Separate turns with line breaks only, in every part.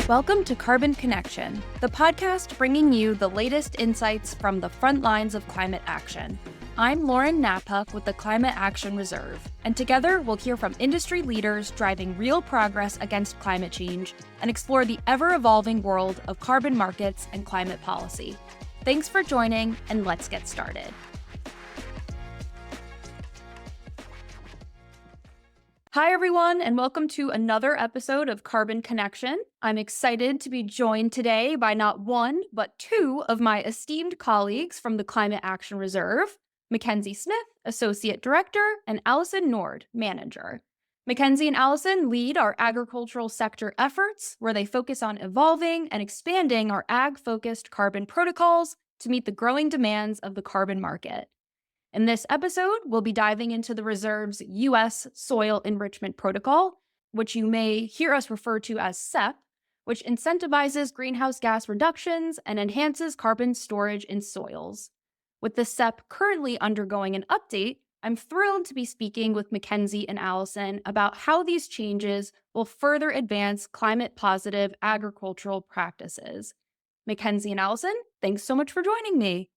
Welcome to Carbon Connection, the podcast bringing you the latest insights from the front lines of climate action. I'm Lauren Napuck with the Climate Action Reserve, and together we'll hear from industry leaders driving real progress against climate change and explore the ever-evolving world of carbon markets and climate policy. Thanks for joining, and let's get started. Hi, everyone, and welcome to another episode of Carbon Connection. I'm excited to be joined today by not one, but two of my esteemed colleagues from the Climate Action Reserve, McKenzie Smith, Associate Director, and Alison Nord, Manager. McKenzie and Alison lead our agricultural sector efforts, where they focus on evolving and expanding our ag-focused carbon protocols to meet the growing demands of the carbon market. In this episode, we'll be diving into the Reserve's U.S. Soil Enrichment Protocol, which you may hear us refer to as SEP, which incentivizes greenhouse gas reductions and enhances carbon storage in soils. With the SEP currently undergoing an update, I'm thrilled to be speaking with McKenzie and Alison about how these changes will further advance climate-positive agricultural practices. McKenzie and Alison, thanks so much for joining me.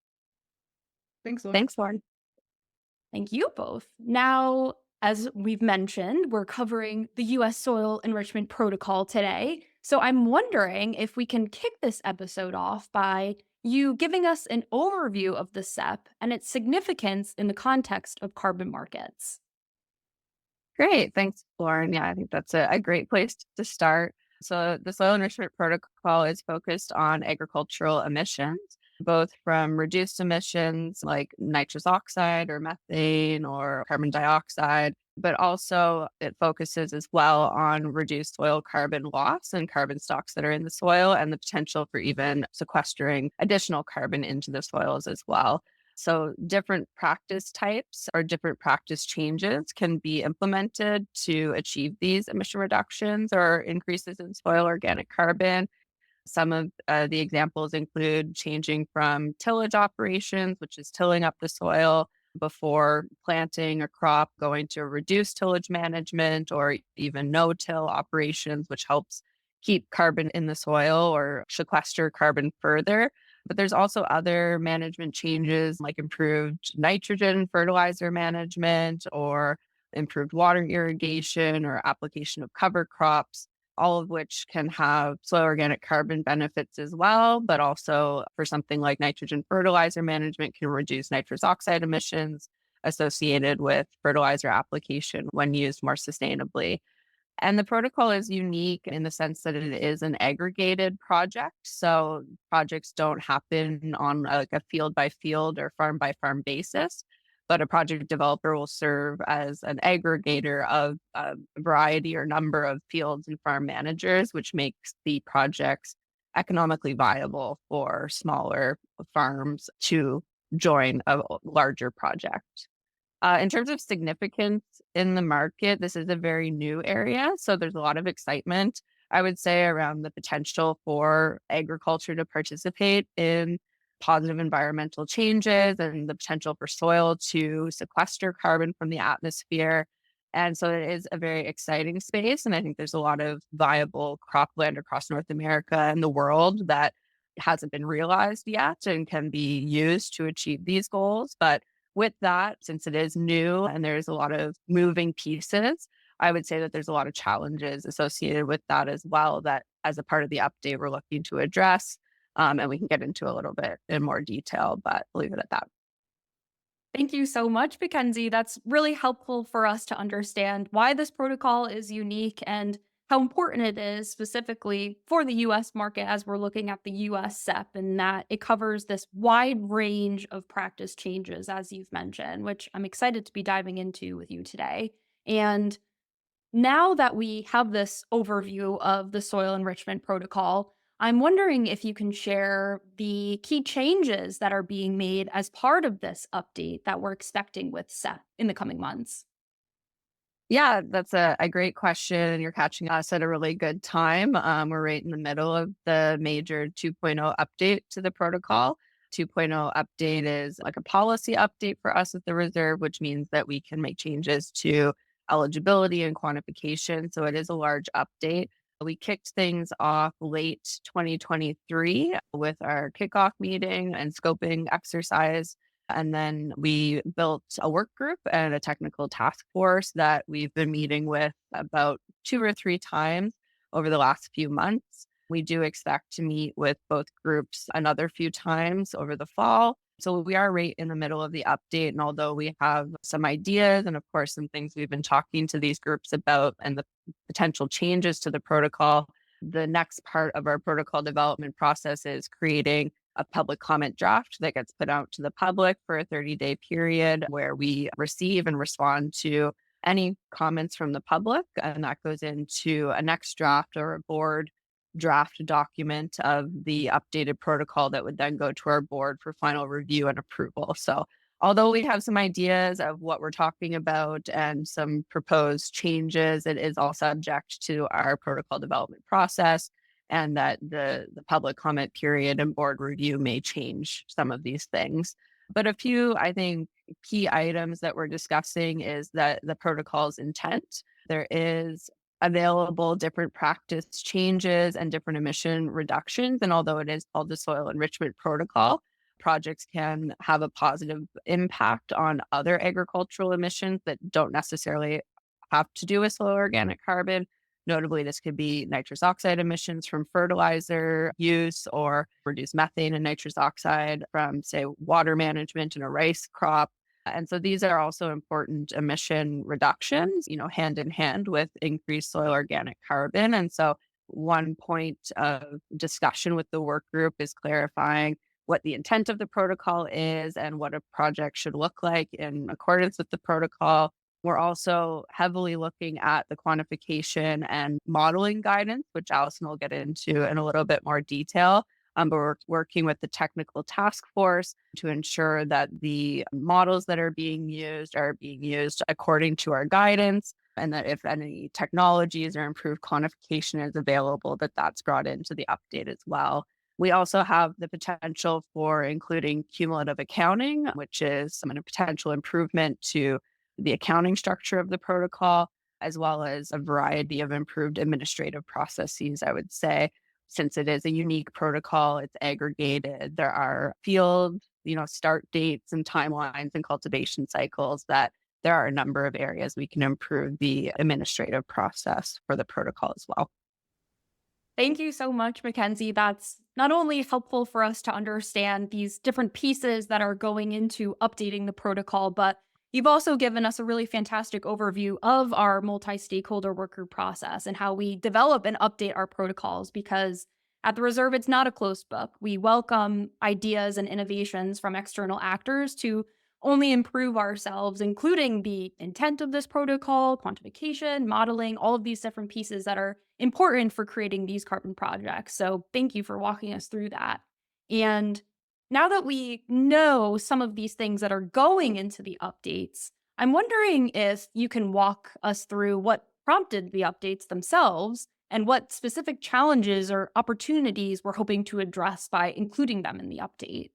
Thanks,
Lauren.
Thank you both. Now, as we've mentioned, we're covering the U.S. Soil Enrichment Protocol today. So I'm wondering if we can kick this episode off by you giving us an overview of the SEP and its significance in the context of carbon markets.
Great. Thanks, Lauren. Yeah, I think that's a great place to start. So the Soil Enrichment Protocol is focused on agricultural emissions, both from reduced emissions like nitrous oxide or methane or carbon dioxide, but also it focuses as well on reduced soil carbon loss and carbon stocks that are in the soil and the potential for even sequestering additional carbon into the soils as well. So different practice types or different practice changes can be implemented to achieve these emission reductions or increases in soil organic carbon. Some of the examples include changing from tillage operations, which is tilling up the soil before planting a crop, going to reduced tillage management, or even no-till operations, which helps keep carbon in the soil or sequester carbon further. But there's also other management changes like improved nitrogen fertilizer management or improved water irrigation or application of cover crops, all of which can have soil organic carbon benefits as well, but also for something like nitrogen fertilizer management can reduce nitrous oxide emissions associated with fertilizer application when used more sustainably. And the protocol is unique in the sense that it is an aggregated project. So projects don't happen on a field by field or farm by farm basis, but a project developer will serve as an aggregator of a variety or number of fields and farm managers, which makes the projects economically viable for smaller farms to join a larger project. In terms of significance in the market, this is a very new area. So there's a lot of excitement, I would say, around the potential for agriculture to participate in positive environmental changes and the potential for soil to sequester carbon from the atmosphere. And so it is a very exciting space. And I think there's a lot of viable cropland across North America and the world that hasn't been realized yet and can be used to achieve these goals. But with that, since it is new and there's a lot of moving pieces, I would say that there's a lot of challenges associated with that as well, that as a part of the update, we're looking to address. And we can get into a little bit in more detail, but I'll leave it at that.
Thank you so much, McKenzie. That's really helpful for us to understand why this protocol is unique and how important it is specifically for the U.S. market as we're looking at the U.S. SEP, and that it covers this wide range of practice changes, as you've mentioned, which I'm excited to be diving into with you today. And now that we have this overview of the Soil Enrichment Protocol, I'm wondering if you can share the key changes that are being made as part of this update that we're expecting with SEP in the coming months.
Yeah, that's a great question. You're catching us at a really good time. We're right in the middle of the major 2.0 update to the protocol. 2.0 update is like a policy update for us at the Reserve, which means that we can make changes to eligibility and quantification. So it is a large update. We kicked things off late 2023 with our kickoff meeting and scoping exercise. And then we built a work group and a technical task force that we've been meeting with about 2 or 3 times over the last few months. We do expect to meet with both groups another few times over the fall. So we are right in the middle of the update. And although we have some ideas and, of course, some things we've been talking to these groups about and the potential changes to the protocol, the next part of our protocol development process is creating a public comment draft that gets put out to the public for a 30-day period where we receive and respond to any comments from the public. And that goes into a next draft or a board draft document of the updated protocol that would then go to our board for final review and approval. So although we have some ideas of what we're talking about and some proposed changes, it is all subject to our protocol development process, and that the public comment period and board review may change some of these things. But a few, I think, key items that we're discussing is that the protocol's intent. There is available different practice changes and different emission reductions. And although it is called the Soil Enrichment Protocol, projects can have a positive impact on other agricultural emissions that don't necessarily have to do with soil organic carbon. Notably, this could be nitrous oxide emissions from fertilizer use or reduced methane and nitrous oxide from, say, water management in a rice crop. And so these are also important emission reductions, hand in hand with increased soil organic carbon. And so one point of discussion with the work group is clarifying what the intent of the protocol is and what a project should look like in accordance with the protocol. We're also heavily looking at the quantification and modeling guidance, which Alison will get into in a little bit more detail. But we're working with the technical task force to ensure that the models that are being used according to our guidance, and that if any technologies or improved quantification is available, that that's brought into the update as well. We also have the potential for including cumulative accounting, which is a potential improvement to the accounting structure of the protocol, as well as a variety of improved administrative processes, I would say. Since it is a unique protocol, it's aggregated. There are field, start dates and timelines and cultivation cycles that there are a number of areas we can improve the administrative process for the protocol as well.
Thank you so much, McKenzie. That's not only helpful for us to understand these different pieces that are going into updating the protocol, but you've also given us a really fantastic overview of our multi-stakeholder work group process and how we develop and update our protocols, because at the Reserve, it's not a closed book. We welcome ideas and innovations from external actors to only improve ourselves, including the intent of this protocol, quantification, modeling, all of these different pieces that are important for creating these carbon projects. So thank you for walking us through that. And now that we know some of these things that are going into the updates, I'm wondering if you can walk us through what prompted the updates themselves and what specific challenges or opportunities we're hoping to address by including them in the update.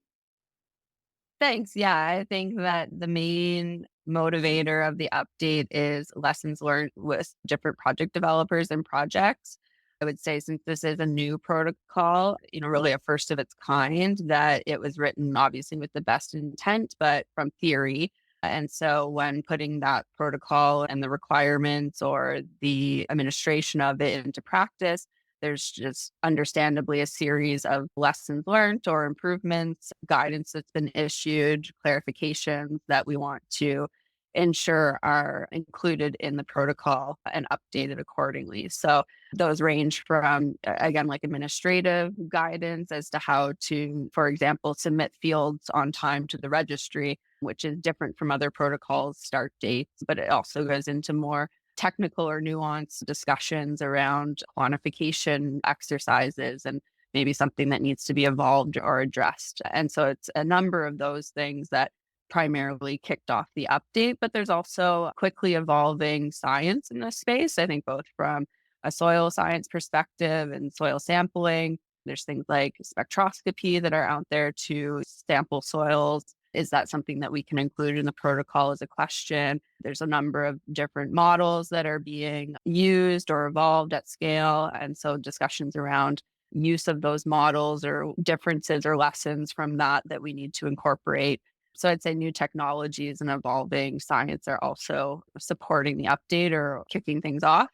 Thanks. Yeah, I think that the main motivator of the update is lessons learned with different project developers and projects. I would say since this is a new protocol, really a first of its kind, that it was written obviously with the best intent, but from theory. And so when putting that protocol and the requirements or the administration of it into practice, there's just understandably a series of lessons learned or improvements, guidance that's been issued, clarifications that we want to ensure are included in the protocol and updated accordingly. So those range from, again, like administrative guidance as to how to, for example, submit fields on time to the registry, which is different from other protocols, start dates, but it also goes into more technical or nuanced discussions around quantification exercises and maybe something that needs to be evolved or addressed. And so it's a number of those things that primarily kicked off the update, but there's also quickly evolving science in this space. I think both from a soil science perspective and soil sampling, there's things like spectroscopy that are out there to sample soils Is that something that we can include in the protocol as a question? There's a number of different models that are being used or evolved at scale. And so discussions around use of those models or differences or lessons from that we need to incorporate. So I'd say new technologies and evolving science are also supporting the update or kicking things off.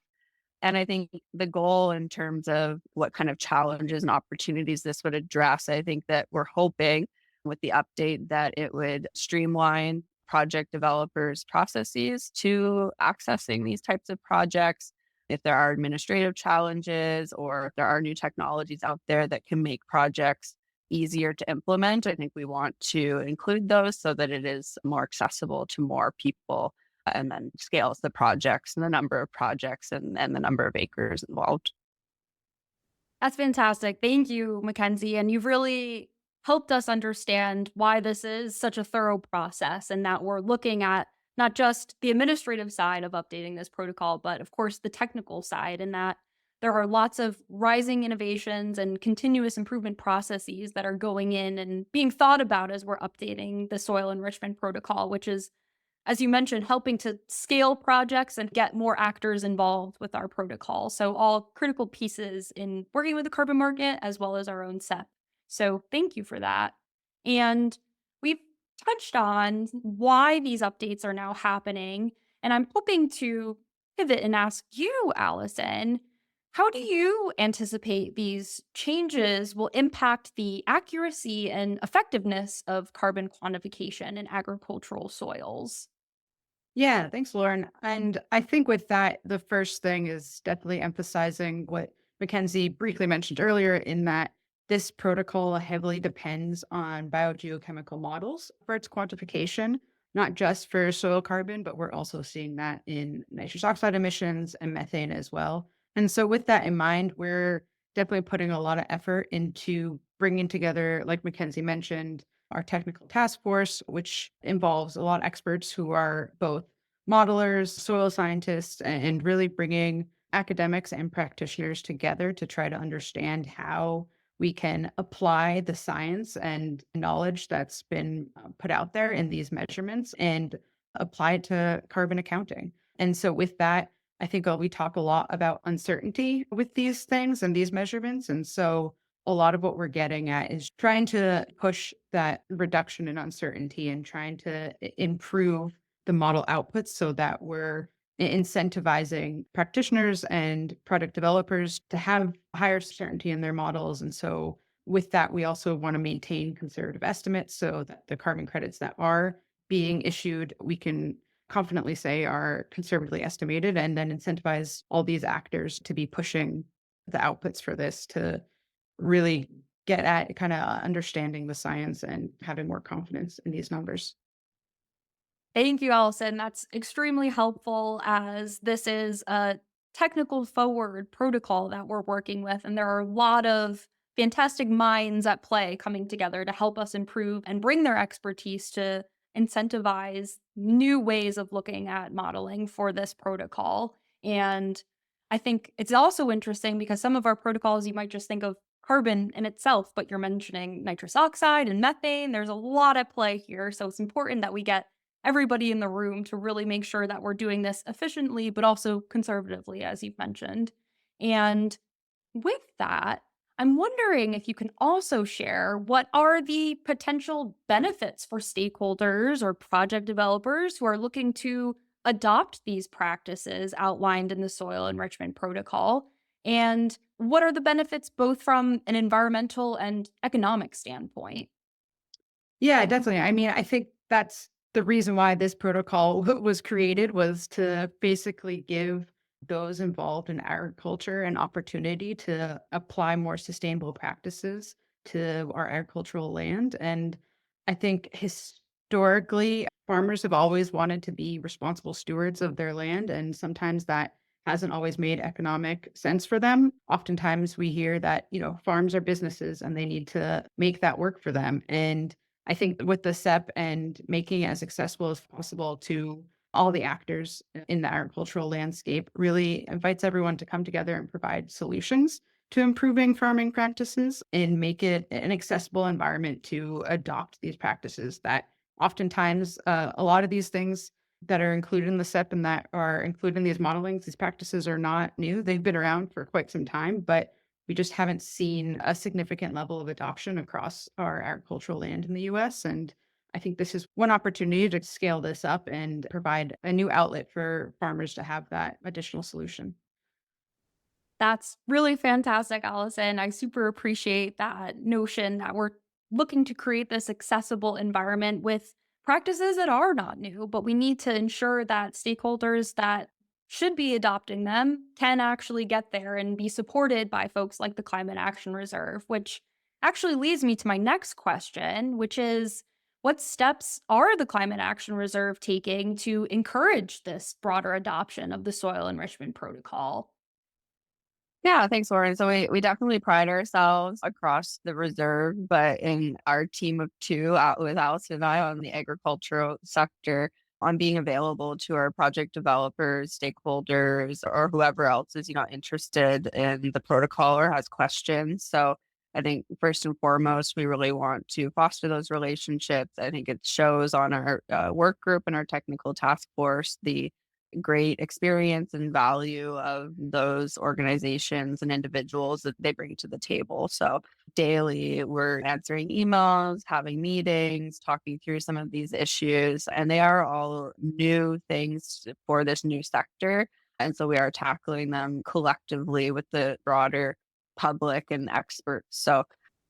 And I think the goal in terms of what kind of challenges and opportunities this would address, I think that we're hoping with the update that it would streamline project developers' processes to accessing these types of projects. If there are administrative challenges or if there are new technologies out there that can make projects easier to implement, I think we want to include those so that it is more accessible to more people and then scales the projects and the number of projects and the number of acres involved.
That's fantastic. Thank you, McKenzie. And you've really helped us understand why this is such a thorough process and that we're looking at not just the administrative side of updating this protocol, but of course the technical side, and that there are lots of rising innovations and continuous improvement processes that are going in and being thought about as we're updating the soil enrichment protocol, which is, as you mentioned, helping to scale projects and get more actors involved with our protocol. So, all critical pieces in working with the carbon market as well as our own SEP. So, thank you for that. And we've touched on why these updates are now happening. And I'm hoping to pivot and ask you, Allison, how do you anticipate these changes will impact the accuracy and effectiveness of carbon quantification in agricultural soils?
Yeah, thanks, Lauren. And I think with that, the first thing is definitely emphasizing what Mackenzie briefly mentioned earlier, in that this protocol heavily depends on biogeochemical models for its quantification, not just for soil carbon, but we're also seeing that in nitrous oxide emissions and methane as well. And so, with that in mind, we're definitely putting a lot of effort into bringing together, like Mackenzie mentioned, our technical task force, which involves a lot of experts who are both modelers, soil scientists, and really bringing academics and practitioners together to try to understand how we can apply the science and knowledge that's been put out there in these measurements and apply it to carbon accounting. And so, with that, I think we talk a lot about uncertainty with these things and these measurements. And so, a lot of what we're getting at is trying to push that reduction in uncertainty and trying to improve the model outputs so that we're incentivizing practitioners and product developers to have higher certainty in their models. And so, with that, we also want to maintain conservative estimates so that the carbon credits that are being issued, we can confidently say are conservatively estimated, and then incentivize all these actors to be pushing the outputs for this to really get at kind of understanding the science and having more confidence in these numbers.
Thank you, Allison. That's extremely helpful as this is a technical forward protocol that we're working with. And there are a lot of fantastic minds at play coming together to help us improve and bring their expertise to incentivize new ways of looking at modeling for this protocol. And I think it's also interesting because some of our protocols, you might just think of carbon in itself, but you're mentioning nitrous oxide and methane. There's a lot at play here. So it's important that we get everybody in the room to really make sure that we're doing this efficiently, but also conservatively, as you've mentioned. And with that, I'm wondering if you can also share what are the potential benefits for stakeholders or project developers who are looking to adopt these practices outlined in the soil enrichment protocol? And what are the benefits both from an environmental and economic standpoint?
Yeah, definitely. I mean, I think that's the reason why this protocol was created, was to basically give those involved in agriculture an opportunity to apply more sustainable practices to our agricultural land. And I think historically, farmers have always wanted to be responsible stewards of their land. And sometimes that hasn't always made economic sense for them. Oftentimes we hear that, farms are businesses and they need to make that work for them. And I think with the SEP and making it as accessible as possible to all the actors in the agricultural landscape really invites everyone to come together and provide solutions to improving farming practices and make it an accessible environment to adopt these practices that Oftentimes, a lot of these things that are included in the SEP and that are included in these modelings, these practices are not new. They've been around for quite some time, but we just haven't seen a significant level of adoption across our agricultural land in the US. And I think this is one opportunity to scale this up and provide a new outlet for farmers to have that additional solution.
That's really fantastic, Allison. I super appreciate that notion that we're looking to create this accessible environment with practices that are not new, but we need to ensure that stakeholders that should be adopting them can actually get there and be supported by folks like the Climate Action Reserve, which actually leads me to my next question, which is what steps are the Climate Action Reserve taking to encourage this broader adoption of the soil enrichment protocol?
Yeah, thanks, Lauren. So we definitely pride ourselves across the reserve, but in our team of two, out with Allison and I on the agricultural sector, on being available to our project developers, stakeholders, or whoever else is, interested in the protocol or has questions. So I think first and foremost, we really want to foster those relationships. I think it shows on our work group and our technical task force the great experience and value of those organizations and individuals that they bring to the table. So daily, we're answering emails, having meetings, talking through some of these issues, and they are all new things for this new sector. And so we are tackling them collectively with the broader public and experts. So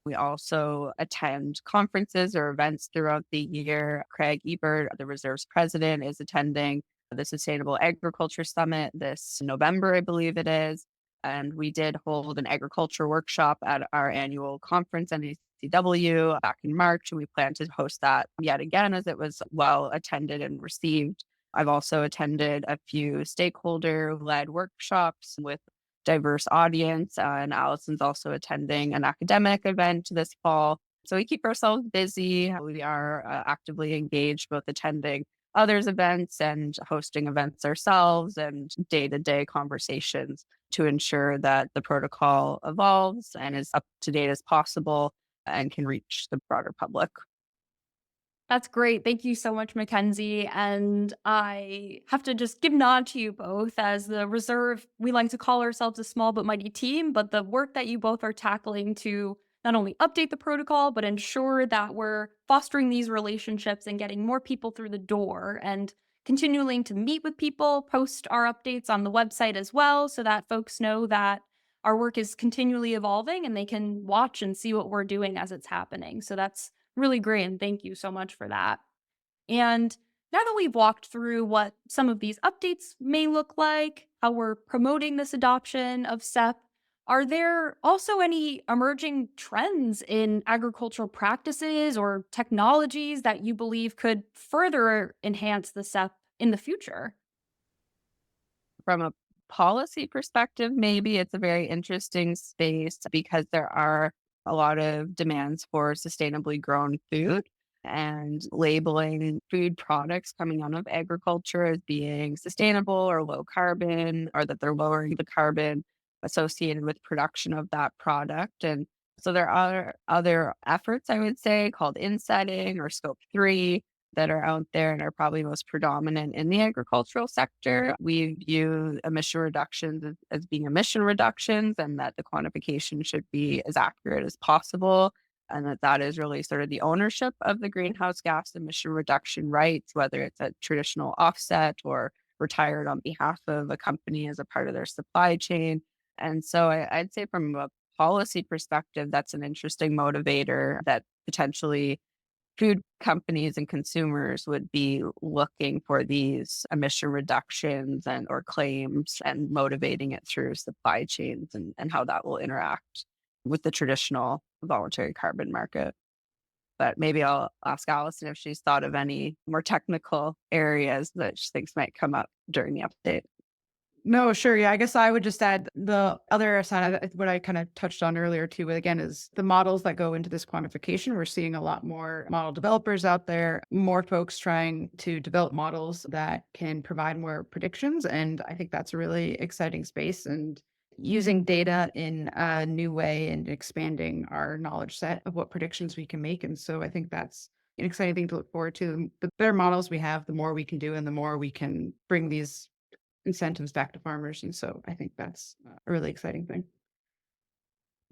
we also attend conferences or events throughout the year. Craig Ebert, the Reserve's president, is attending the Sustainable Agriculture Summit this November, I believe it is. And we did hold an agriculture workshop at our annual conference, NACW, back in March. And we plan to host that yet again as it was well attended and received. I've also attended a few stakeholder led workshops with diverse audience, and Allison's also attending an academic event this fall. So we keep ourselves busy. We are actively engaged, both attending others' events and hosting events ourselves and day to day conversations to ensure that the protocol evolves and is up to date as possible and can reach the broader public.
That's great. Thank you so much, Mackenzie. And I have to just give nod to you both as the reserve. We like to call ourselves a small but mighty team, but the work that you both are tackling to not only update the protocol, but ensure that we're fostering these relationships and getting more people through the door and continuing to meet with people, post our updates on the website as well, so that folks know that our work is continually evolving and they can watch and see what we're doing as it's happening. So that's really great, and thank you so much for that. And now that we've walked through what some of these updates may look like, how we're promoting this adoption of SEP, are there also any emerging trends in agricultural practices or technologies that you believe could further enhance the SEP in the future?
From a policy perspective, maybe it's a very interesting space because there are a lot of demands for sustainably grown food and labeling food products coming out of agriculture as being sustainable or low carbon, or that they're lowering the carbon associated with production of that product. And so there are other efforts, I would say, called insetting or scope 3 that are out there and are probably most predominant in the agricultural sector. We view emission reductions as being emission reductions, and that the quantification should be as accurate as possible. And that is really sort of the ownership of the greenhouse gas emission reduction rights, whether it's a traditional offset or retired on behalf of a company as a part of their supply chain. And so I'd say from a policy perspective, that's an interesting motivator that potentially food companies and consumers would be looking for these emission reductions and or claims and motivating it through supply chains and how that will interact with the traditional voluntary carbon market. But maybe I'll ask Allison if she's thought of any more technical areas that she thinks might come up during the update.
No, sure. Yeah, I guess I would just add the other side of it, what I kind of touched on earlier too, again, is the models that go into this quantification. We're seeing a lot more model developers out there, more folks trying to develop models that can provide more predictions. And I think that's a really exciting space and using data in a new way and expanding our knowledge set of what predictions we can make. And so I think that's an exciting thing to look forward to. The better models we have, the more we can do and the more we can bring these incentives back to farmers. And so I think that's a really exciting thing.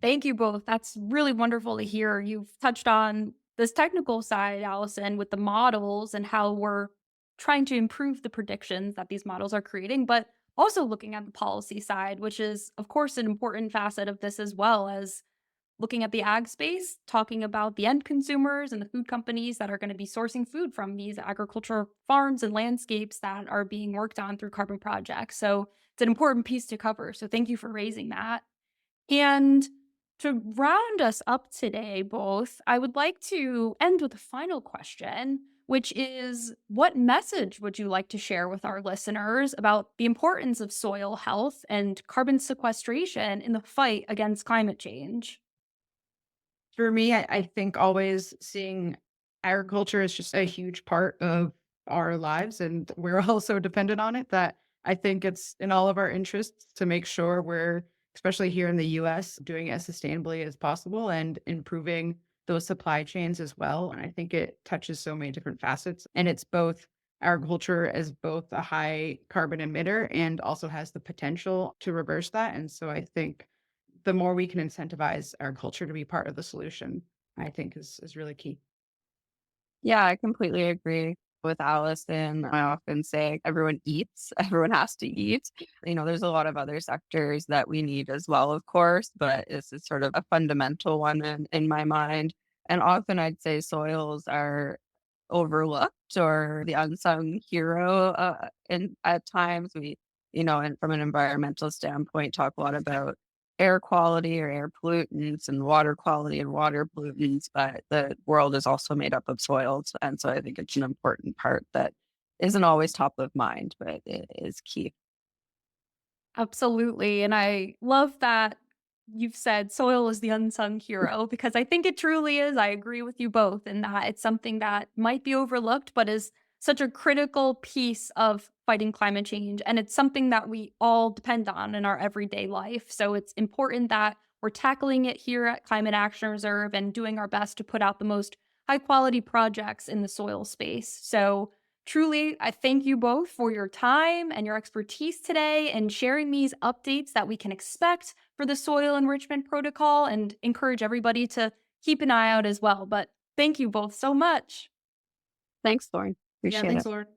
Thank you both. That's really wonderful to hear. You've touched on this technical side, Allison, with the models and how we're trying to improve the predictions that these models are creating, but also looking at the policy side, which is, of course, an important facet of this as well as looking at the ag space, talking about the end consumers and the food companies that are going to be sourcing food from these agriculture farms and landscapes that are being worked on through carbon projects. So it's an important piece to cover. So thank you for raising that. And to round us up today, both, I would like to end with a final question, which is what message would you like to share with our listeners about the importance of soil health and carbon sequestration in the fight against climate change?
For me, I think always seeing agriculture is just a huge part of our lives, and we're all so dependent on it that I think it's in all of our interests to make sure we're, especially here in the US, doing it as sustainably as possible and improving those supply chains as well. And I think it touches so many different facets. And it's both agriculture as both a high carbon emitter and also has the potential to reverse that. And so I think the more we can incentivize our culture to be part of the solution, I think is really key.
Yeah, I completely agree with Allison. I often say everyone eats, everyone has to eat. There's a lot of other sectors that we need as well, of course, but this is sort of a fundamental one in my mind. And often I'd say soils are overlooked or the unsung hero. And at times and from an environmental standpoint, talk a lot about air quality or air pollutants and water quality and water pollutants, but the world is also made up of soils. And so I think it's an important part that isn't always top of mind, but it is key.
Absolutely. And I love that you've said soil is the unsung hero because I think it truly is. I agree with you both in that it's something that might be overlooked, but is such a critical piece of fighting climate change. And it's something that we all depend on in our everyday life. So it's important that we're tackling it here at Climate Action Reserve and doing our best to put out the most high quality projects in the soil space. So truly, I thank you both for your time and your expertise today and sharing these updates that we can expect for the soil enrichment protocol and encourage everybody to keep an eye out as well. But thank you both so much.
Thanks, Lauren.
Yeah,
Appreciate
thanks,
it.
Lauren.